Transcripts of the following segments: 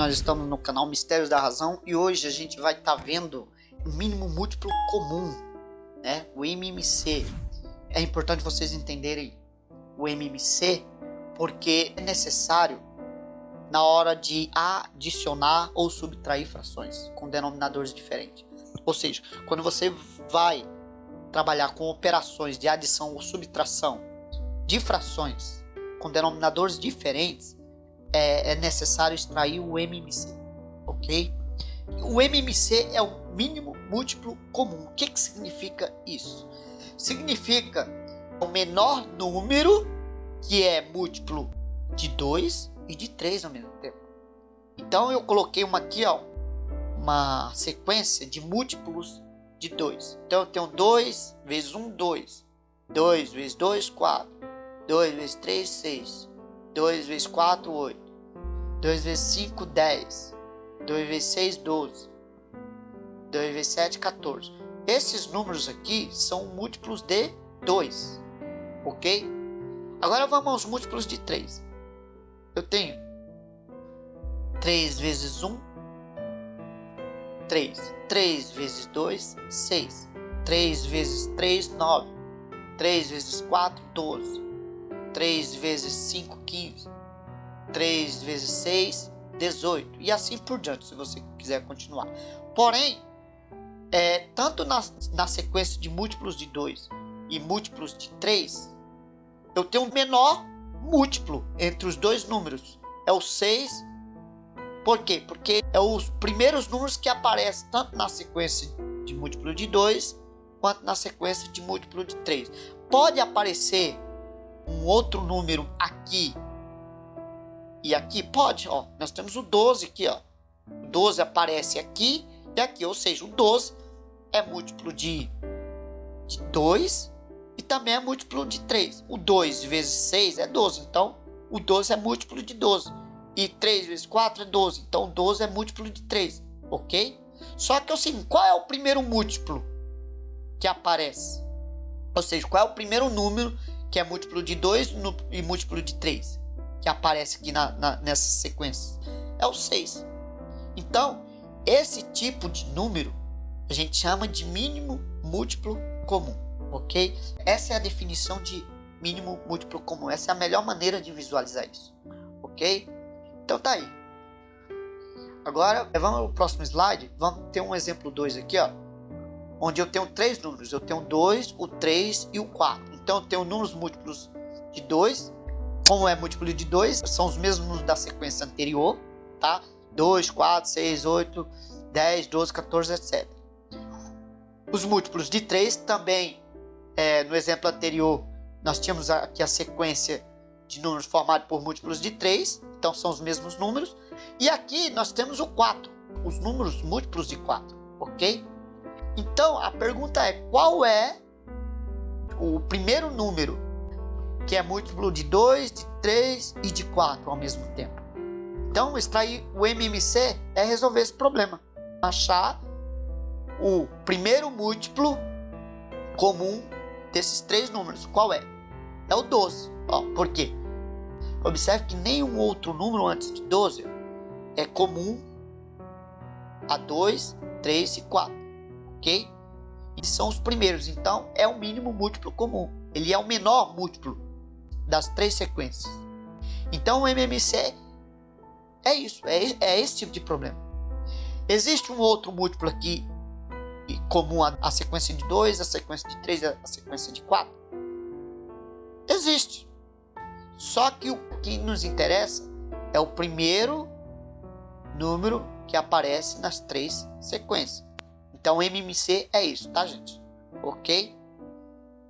nós estamos no canal Mistérios da Razão e hoje a gente vai estar vendo o mínimo múltiplo comum, né? O MMC. É importante vocês entenderem o MMC porque é necessário na hora de adicionar ou subtrair frações com denominadores diferentes. Ou seja, quando você vai trabalhar com operações de adição ou subtração de frações com denominadores diferentes, é necessário extrair o MMC, ok? O MMC é o mínimo múltiplo comum. O que significa isso? Significa o menor número que é múltiplo de 2 e de 3 ao mesmo tempo. Então eu coloquei uma sequência de múltiplos de 2. Então eu tenho 2 vezes 1, 2. 2 vezes 2, 4. 2 vezes 3, 6. 2 vezes 4, 8. 2 vezes 5, 10. 2 vezes 6, 12. 2 vezes 7, 14. Esses números aqui são múltiplos de 2. Ok? Agora vamos aos múltiplos de 3. Eu tenho 3 vezes 1, 3. 3 vezes 2, 6. 3 vezes 3, 9. 3 vezes 4, 12. 3 vezes 5, 15. 3 vezes 6, 18. E assim por diante, se você quiser continuar. Porém, tanto na sequência de múltiplos de 2 e múltiplos de 3, eu tenho um menor múltiplo entre os dois números. É o 6. Por quê? Porque é os primeiros números que aparecem tanto na sequência de múltiplo de 2 quanto na sequência de múltiplo de 3. Pode aparecer um outro número aqui e aqui? Pode. Ó, nós temos o 12 aqui. Ó. O 12 aparece aqui e aqui. Ou seja, o 12 é múltiplo de 2 e também é múltiplo de 3. O 2 vezes 6 é 12. Então, o 12 é múltiplo de 12. E 3 vezes 4 é 12. Então, o 12 é múltiplo de 3. Ok? Só que é o seguinte, qual é o primeiro múltiplo que aparece? Ou seja, qual é o primeiro número que é múltiplo de 2 e múltiplo de 3? Que aparece aqui nessa sequência? É o 6. Então, esse tipo de número a gente chama de mínimo múltiplo comum. Ok? Essa é a definição de mínimo múltiplo comum. Essa é a melhor maneira de visualizar isso. Ok? Então tá aí. Agora, vamos ao próximo slide. Vamos ter um exemplo 2 aqui, ó. Onde eu tenho 3 números. Eu tenho o 2, o 3 e o 4. Então eu tenho números múltiplos de 2. Como é múltiplo de 2, são os mesmos números da sequência anterior, tá? 2, 4, 6, 8, 10, 12, 14, etc. Os múltiplos de 3 também, no exemplo anterior, nós tínhamos aqui a sequência de números formada por múltiplos de 3, então são os mesmos números. E aqui nós temos o 4, os números múltiplos de 4, ok? Então a pergunta é, qual é o primeiro número que é múltiplo de 2, de 3 e de 4 ao mesmo tempo? Então, extrair o MMC é resolver esse problema. Achar o primeiro múltiplo comum desses 3 números. Qual é? É o 12. Ó, por quê? Observe que nenhum outro número antes de 12 é comum a 2, 3 e 4. Ok? E são os primeiros. Então, é o mínimo múltiplo comum. Ele é o menor múltiplo das 3 sequências. Então o MMC é isso, é esse tipo de problema. Existe um outro múltiplo aqui comum à sequência de 2, a sequência de 3 e a sequência de 4? Existe. Só que o que nos interessa é o primeiro número que aparece nas 3 sequências. Então o MMC é isso, tá, gente? Ok?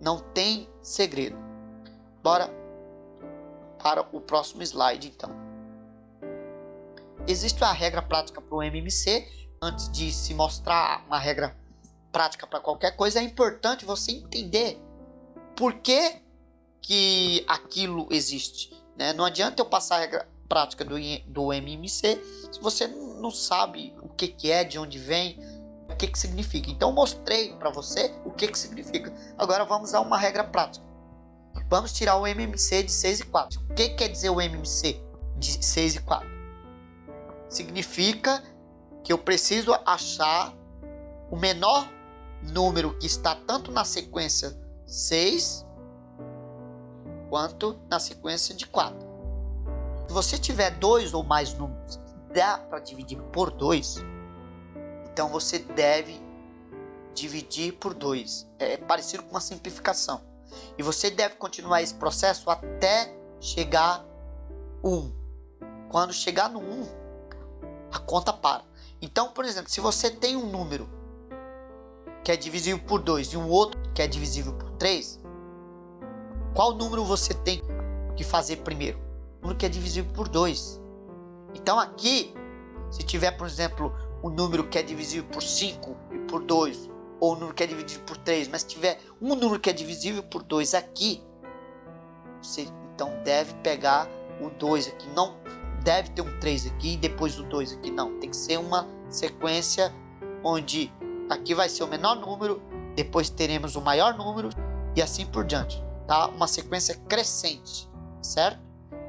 Não tem segredo. Bora para o próximo slide, então. Existe uma regra prática para o MMC. Antes de se mostrar uma regra prática para qualquer coisa, é importante você entender por que aquilo existe, né? Não adianta eu passar a regra prática do MMC se você não sabe o que é, de onde vem, o que significa. Então eu mostrei para você o que significa. Agora vamos a uma regra prática. Vamos tirar o MMC de 6 e 4. O que quer dizer o MMC de 6 e 4? significa que eu preciso achar o menor número que está tanto na sequência 6 quanto na sequência de 4. Se você tiver 2 ou mais números que dá para dividir por 2, então você deve dividir por 2. É parecido com uma simplificação. E você deve continuar esse processo até chegar 1. Quando chegar no 1, a conta para. Então, por exemplo, se você tem um número que é divisível por 2 e um outro que é divisível por 3, qual número você tem que fazer primeiro? O número que é divisível por 2. Então aqui, se tiver, por exemplo, um número que é divisível por 5 e por 2, ou um número que é divisível por 3, mas se tiver um número que é divisível por 2 aqui, você então deve pegar o 2 aqui. Não deve ter um 3 aqui e depois o 2 aqui, não. Tem que ser uma sequência onde aqui vai ser o menor número, depois teremos o maior número e assim por diante, tá? Uma sequência crescente, certo?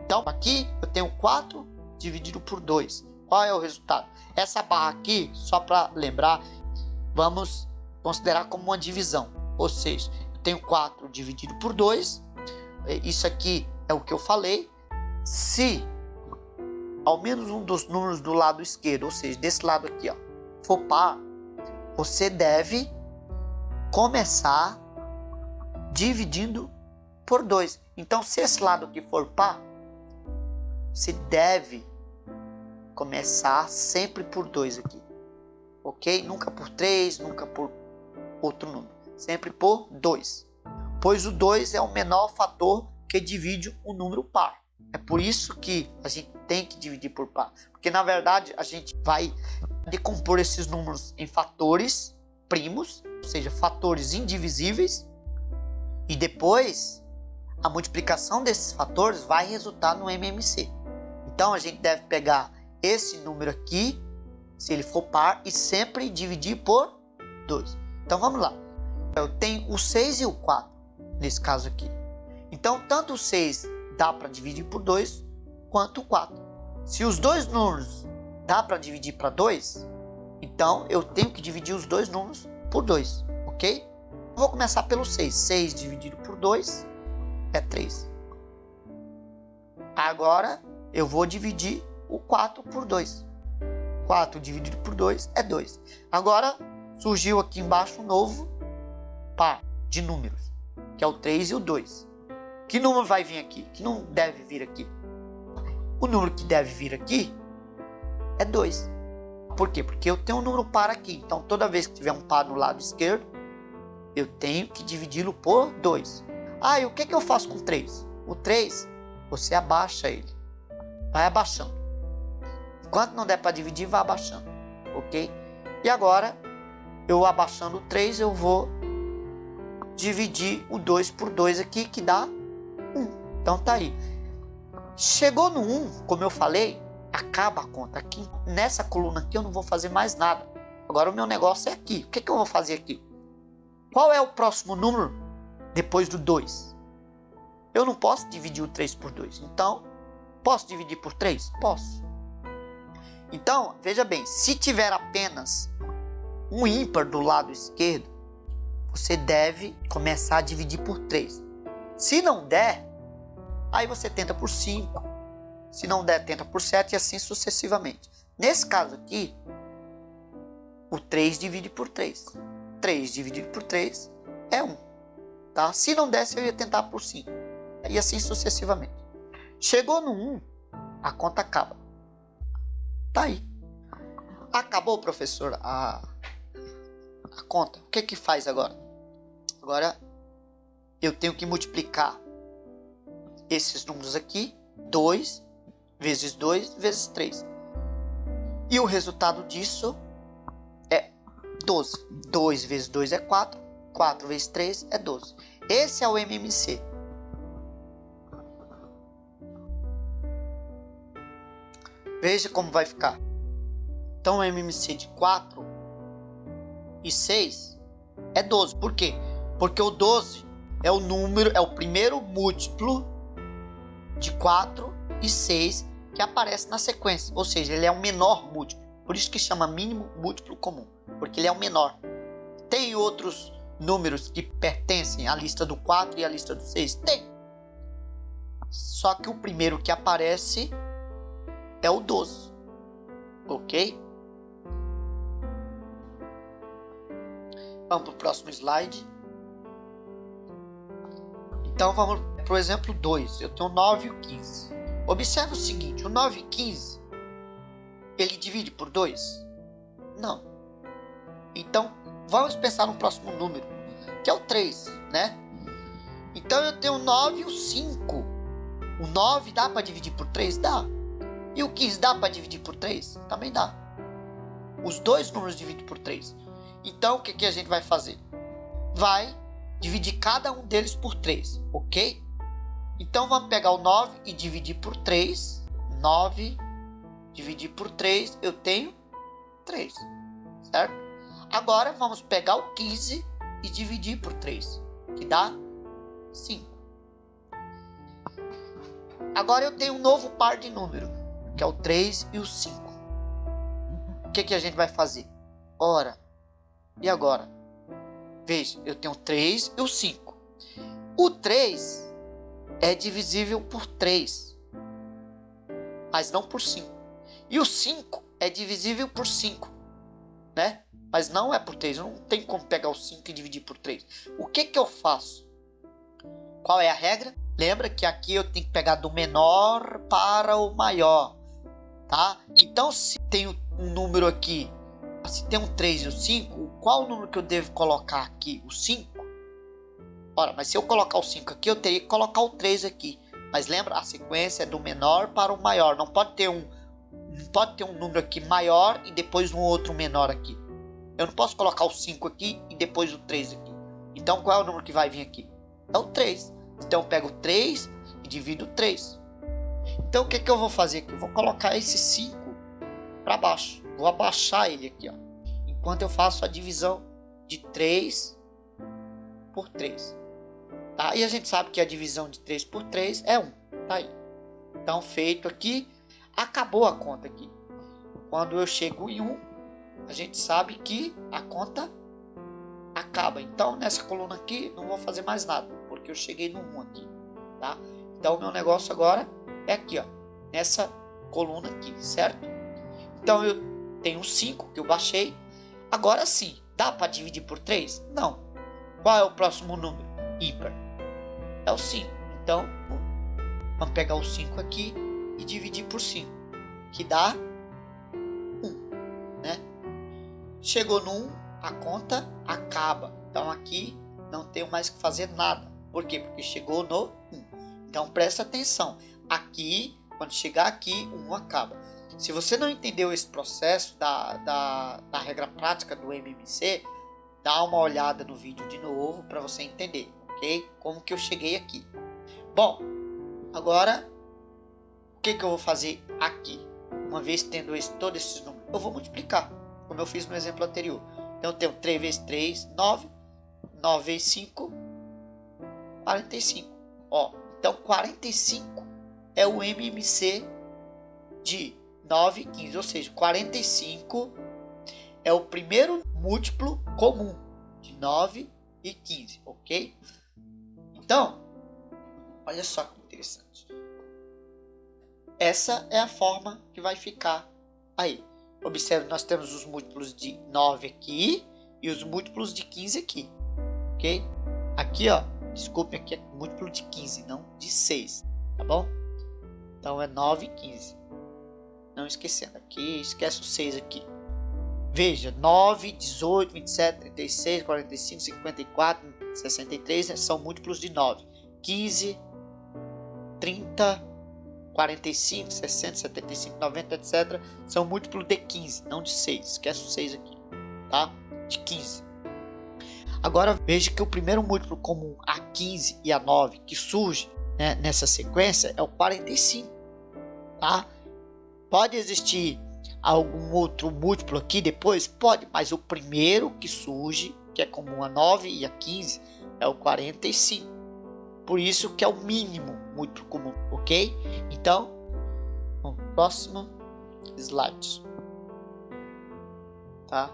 Então aqui eu tenho 4 dividido por 2. Qual é o resultado? Essa barra aqui, só para lembrar, vamos considerar como uma divisão. Ou seja, eu tenho 4 dividido por 2. Isso aqui é o que eu falei. Se ao menos um dos números do lado esquerdo, ou seja, desse lado aqui, ó, for par, você deve começar dividindo por 2. Então, se esse lado aqui for par, você deve começar sempre por 2 aqui, ok? Nunca por 3, nunca por outro número, sempre por 2, pois o 2 é o menor fator que divide um número par. É por isso que a gente tem que dividir por par, porque na verdade a gente vai decompor esses números em fatores primos, ou seja, fatores indivisíveis, e depois a multiplicação desses fatores vai resultar no MMC. Então a gente deve pegar esse número aqui, se ele for par, e sempre dividir por 2. Então vamos lá. Eu tenho o 6 e o 4 nesse caso aqui. Então tanto o 6 dá para dividir por 2 quanto o 4. Se os dois números dá para dividir para 2, então eu tenho que dividir os dois números por 2, ok? Vou começar pelo 6. 6 dividido por 2 é 3. Agora eu vou dividir o 4 por 2. 4 dividido por 2 é 2. Agora surgiu aqui embaixo um novo par de números, que é o 3 e o 2. Que número vai vir aqui? Que não deve vir aqui? O número que deve vir aqui é 2. Por quê? Porque eu tenho um número par aqui. Então toda vez que tiver um par no lado esquerdo, eu tenho que dividi-lo por 2. Ah, e o que eu faço com o 3? O 3, você abaixa ele. Vai abaixando. Enquanto não der para dividir, vai abaixando. Ok? E agora, eu abaixando o 3, eu vou dividir o 2 por 2 aqui, que dá 1. Então tá aí. Chegou no 1, como eu falei, acaba a conta. Aqui, nessa coluna aqui, eu não vou fazer mais nada. Agora o meu negócio é aqui. O que eu vou fazer aqui? Qual é o próximo número depois do 2? Eu não posso dividir o 3 por 2. Então, posso dividir por 3? Posso. Então, veja bem, se tiver apenas um ímpar do lado esquerdo, você deve começar a dividir por 3. Se não der, aí você tenta por 5. Se não der, tenta por 7 e assim sucessivamente. Nesse caso aqui, o 3 divide por 3. 3 dividido por 3 é 1. Tá? Se não desse, eu ia tentar por 5. E assim sucessivamente. Chegou no 1, a conta acaba. Tá aí. Acabou, professor, a conta. O que faz agora? Agora eu tenho que multiplicar esses números aqui. 2 vezes 2 vezes 3. E o resultado disso é 12. 2 vezes 2 é 4. 4 vezes 3 é 12. Esse é o MMC. Veja como vai ficar. Então o MMC de 4 e 6 é 12. Por quê? Porque o 12 é o número, é o primeiro múltiplo de 4 e 6 que aparece na sequência, ou seja, ele é o menor múltiplo. Por isso que chama mínimo múltiplo comum, porque ele é o menor. Tem outros números que pertencem à lista do 4 e à lista do 6? Tem. Só que o primeiro que aparece é o 12. Ok? Vamos para o próximo slide. Então vamos para o exemplo 2. Eu tenho 9 e o 15. Observe o seguinte, o 9 e 15, ele divide por 2? Não. Então, vamos pensar no próximo número, que é o 3, né? Então eu tenho o 9 e o 5. O 9 dá para dividir por 3? Dá. E o 15 dá para dividir por 3? Também dá. Os dois números dividem por 3. Então, o que a gente vai fazer? Vai dividir cada um deles por 3, ok? Então, vamos pegar o 9 e dividir por 3. 9 dividir por 3, eu tenho 3, certo? Agora, vamos pegar o 15 e dividir por 3, que dá 5. Agora, eu tenho um novo par de número, que é o 3 e o 5. O que a gente vai fazer? Ora, e agora? Veja, eu tenho o 3 e o 5. O 3 é divisível por 3, mas não por 5. E o 5 é divisível por 5, né? Mas não é por 3. Não tem como pegar o 5 e dividir por 3. O que eu faço? Qual é a regra? Lembra que aqui eu tenho que pegar do menor para o maior, tá? Então, se tem um número aqui, se tem um 3 e o 5, qual o número que eu devo colocar aqui? O 5? Ora, mas se eu colocar o 5 aqui, eu teria que colocar o 3 aqui. Mas lembra, a sequência é do menor para o maior. Não pode ter um número aqui maior e depois um outro menor aqui. Eu não posso colocar o 5 aqui e depois o 3 aqui. Então, qual é o número que vai vir aqui? É o 3. Então, eu pego o 3 e divido o 3. Então, o que eu vou fazer aqui? Eu vou colocar esse 5 para baixo. Vou abaixar ele aqui, ó, enquanto eu faço a divisão de 3 por 3. Tá? E a gente sabe que a divisão de 3 por 3 é 1. Tá aí. Então, feito aqui, acabou a conta aqui. Quando eu chego em 1, a gente sabe que a conta acaba. Então, nessa coluna aqui, não vou fazer mais nada, porque eu cheguei no 1 aqui. Tá? Então, o meu negócio agora é aqui, ó, nessa coluna aqui, certo? Então, eu tenho 5 que eu baixei. Agora sim, dá para dividir por 3? Não. Qual é o próximo número? Ímpar. É o 5. Então, vamos pegar o 5 aqui e dividir por 5, que dá 1, né? Chegou no 1, a conta acaba. Então, aqui não tenho mais que fazer nada. Por quê? Porque chegou no 1. Então, presta atenção. Aqui, quando chegar aqui, o 1 acaba. Se você não entendeu esse processo da regra prática do MMC, dá uma olhada no vídeo de novo para você entender, ok? Como que eu cheguei aqui. Bom, agora, o que eu vou fazer aqui? Uma vez tendo todos esses números, eu vou multiplicar, como eu fiz no exemplo anterior. Então, eu tenho 3 vezes 3, 9. 9 vezes 5, 45. Ó, então, 45 é o MMC de 9 e 15, ou seja, 45 é o primeiro múltiplo comum de 9 e 15, ok? Então, olha só que interessante. Essa é a forma que vai ficar aí. Observe, nós temos os múltiplos de 9 aqui e os múltiplos de 15 aqui, ok? Aqui, ó, desculpe, aqui é múltiplo de 15, não de 6, tá bom? Então, é 9 e 15. Não esquecendo aqui, esquece o 6 aqui. Veja, 9, 18, 27, 36, 45, 54, 63 são múltiplos de 9. 15, 30, 45, 60, 75, 90, etc. são múltiplos de 15, não de 6. Esquece o 6 aqui, tá? De 15. Agora veja que o primeiro múltiplo comum a 15 e a 9 que surge, né, nessa sequência é o 45, tá? Pode existir algum outro múltiplo aqui depois? Pode, mas o primeiro que surge, que é comum a 9 e a 15, é o 45. Por isso que é o mínimo múltiplo comum, ok? Então, Próximo slide. Tá?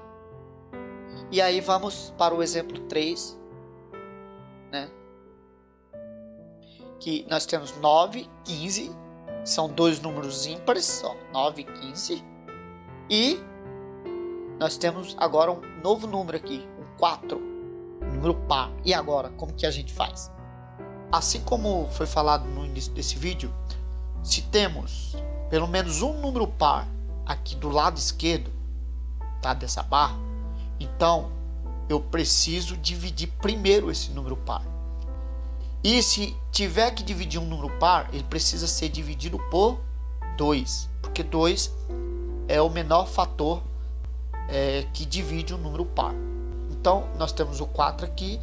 E aí vamos para o exemplo 3, né? Que nós temos 9, 15, são dois números ímpares, ó, 9 e 15. E nós temos agora um novo número aqui, um 4, um número par. E agora, como que a gente faz? Assim como foi falado no início desse vídeo, se temos pelo menos um número par aqui do lado esquerdo, tá, dessa barra, então eu preciso dividir primeiro esse número par. E se tiver que dividir um número par, ele precisa ser dividido por 2, porque 2 é o menor fator que divide um número par. Então nós temos o 4 aqui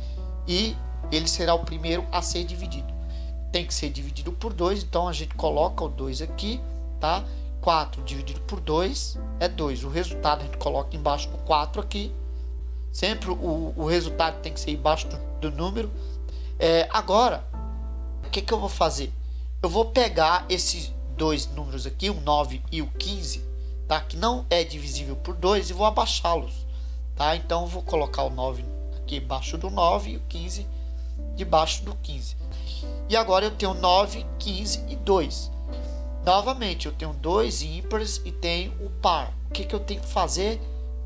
e ele será o primeiro a ser dividido. Tem que ser dividido por 2, então a gente coloca o 2 aqui, tá? 4 dividido por 2 é 2. O resultado a gente coloca embaixo do 4 aqui. Sempre o resultado tem que ser embaixo do número. Agora, o que eu vou fazer? Eu vou pegar esses dois números aqui, o 9 e o 15, tá? Que não é divisível por 2, e vou abaixá-los, tá? Então eu vou colocar o 9 aqui embaixo do 9 e o 15 debaixo do 15. E agora eu tenho 9, 15 e 2. Novamente, eu tenho dois ímpares e tenho o par. O que eu tenho que fazer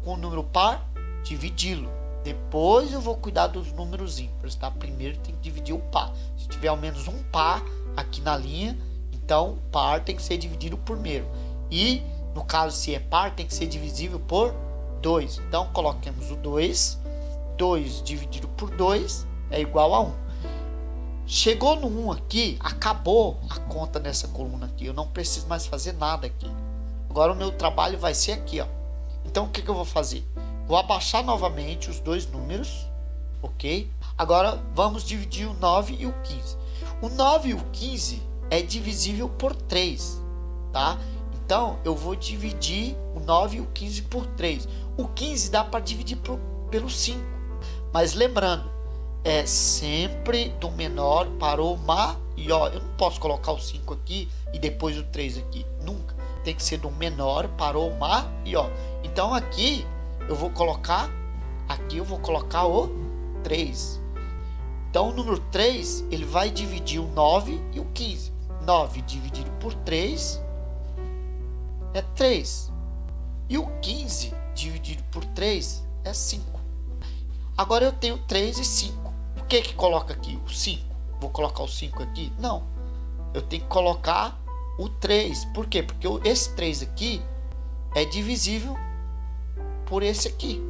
com o número par? Dividi-lo. Depois eu vou cuidar dos números ímpares, tá? Primeiro tem que dividir o par. Se tiver ao menos um par aqui na linha, então o par tem que ser dividido por meio. E no caso, se é par, tem que ser divisível por 2. Então coloquemos o 2. 2 dividido por 2 é igual a 1. Chegou no 1 aqui, acabou a conta nessa coluna aqui. Eu não preciso mais fazer nada aqui. Agora o meu trabalho vai ser aqui, ó. Então o que eu vou fazer? Vou abaixar novamente os dois números, ok? Agora vamos dividir o 9 e o 15. O 9 e o 15 é divisível por 3, tá? Então eu vou dividir o 9 e o 15 por 3. O 15 dá para dividir pelo 5. Mas lembrando, é sempre do menor para o maior. Eu não posso colocar o 5 aqui e depois o 3 aqui. Nunca. Tem que ser do menor para o maior. Então aqui eu vou colocar o 3. Então o número 3, ele vai dividir o 9 e o 15. 9 dividido por 3 é 3. E o 15 dividido por 3 é 5. Agora eu tenho 3 e 5. O que coloca aqui? O 5. Vou colocar o 5 aqui? Não. Eu tenho que colocar o 3. Por quê? Porque esse 3 aqui é divisível por esse aqui.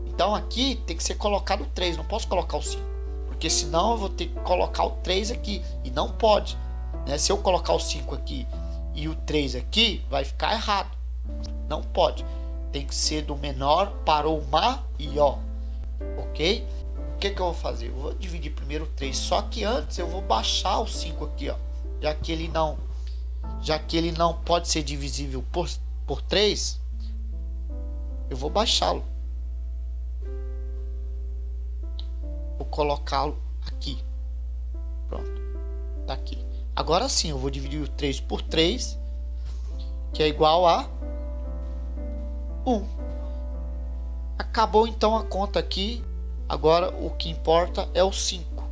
Então aqui tem que ser colocado o 3. Não posso colocar o 5. Porque senão eu vou ter que colocar o 3 aqui. E não pode, né? Se eu colocar o 5 aqui e o 3 aqui, vai ficar errado. Não pode. Tem que ser do menor para o maior. Ok? O que eu vou fazer? Eu vou dividir primeiro o 3. Só que antes eu vou baixar o 5 aqui, ó. Já que ele não pode ser divisível por 3, eu vou baixá-lo. Vou colocá-lo aqui. Pronto. Tá aqui. Agora sim, eu vou dividir o 3 por 3, que é igual a 1. Acabou então a conta aqui. Agora o que importa é o 5.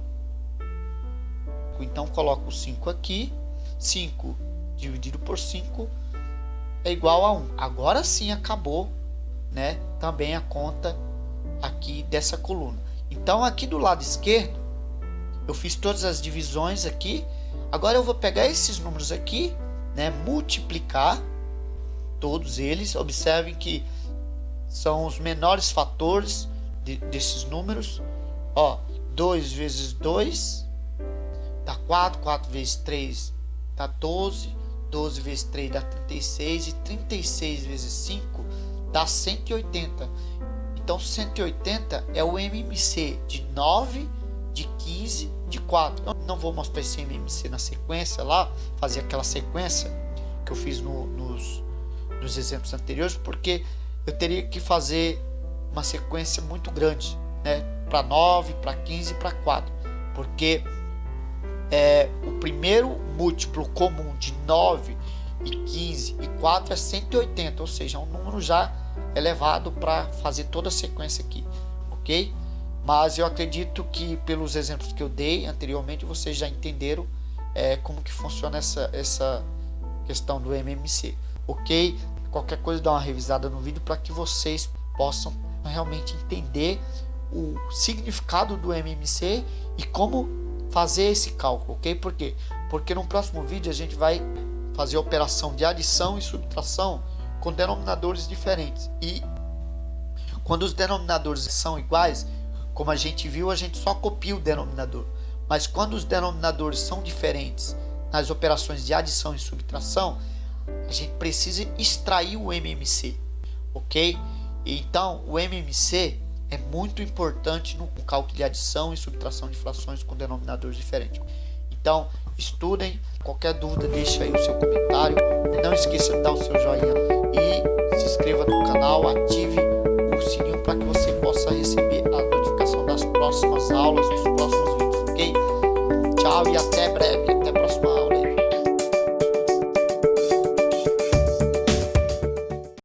Então coloco o 5 aqui. 5 dividido por 5 é igual a 1. Agora sim acabou, né, também a conta aqui dessa coluna. Então aqui do lado esquerdo eu fiz todas as divisões aqui. Agora eu vou pegar esses números aqui, né, multiplicar todos eles. Observem que são os menores fatores desses números. Ó, 2 vezes 2 dá 4, 4 vezes 3 dá 12, 12 vezes 3 dá 36 e 36 vezes 5 dá 180. Então 180 é o MMC de 9, de 15, de 4. Eu não vou mostrar esse MMC na sequência lá, fazer aquela sequência que eu fiz nos exemplos anteriores, porque eu teria que fazer uma sequência muito grande, né? Para 9, para 15 e para 4. Porque o primeiro múltiplo comum de 9 e 15 e 4 é 180, ou seja, é um número já elevado para fazer toda a sequência aqui, ok? Mas eu acredito que pelos exemplos que eu dei anteriormente, vocês já entenderam como que funciona essa questão do MMC, ok? Qualquer coisa, dá uma revisada no vídeo para que vocês possam realmente entender o significado do MMC e como fazer esse cálculo, ok? Por quê? Porque no próximo vídeo a gente vai fazer a operação de adição e subtração com denominadores diferentes, e quando os denominadores são iguais, como a gente viu, a gente só copia o denominador, mas quando os denominadores são diferentes nas operações de adição e subtração, a gente precisa extrair o MMC, ok? Então o MMC é muito importante no cálculo de adição e subtração de frações com denominadores diferentes. Então estudem, qualquer dúvida deixa aí o seu comentário, não esqueça de dar o seu joinha e se inscreva no canal, ative o sininho para que você possa receber a notificação das próximas aulas, dos próximos vídeos, ok? Tchau e até breve!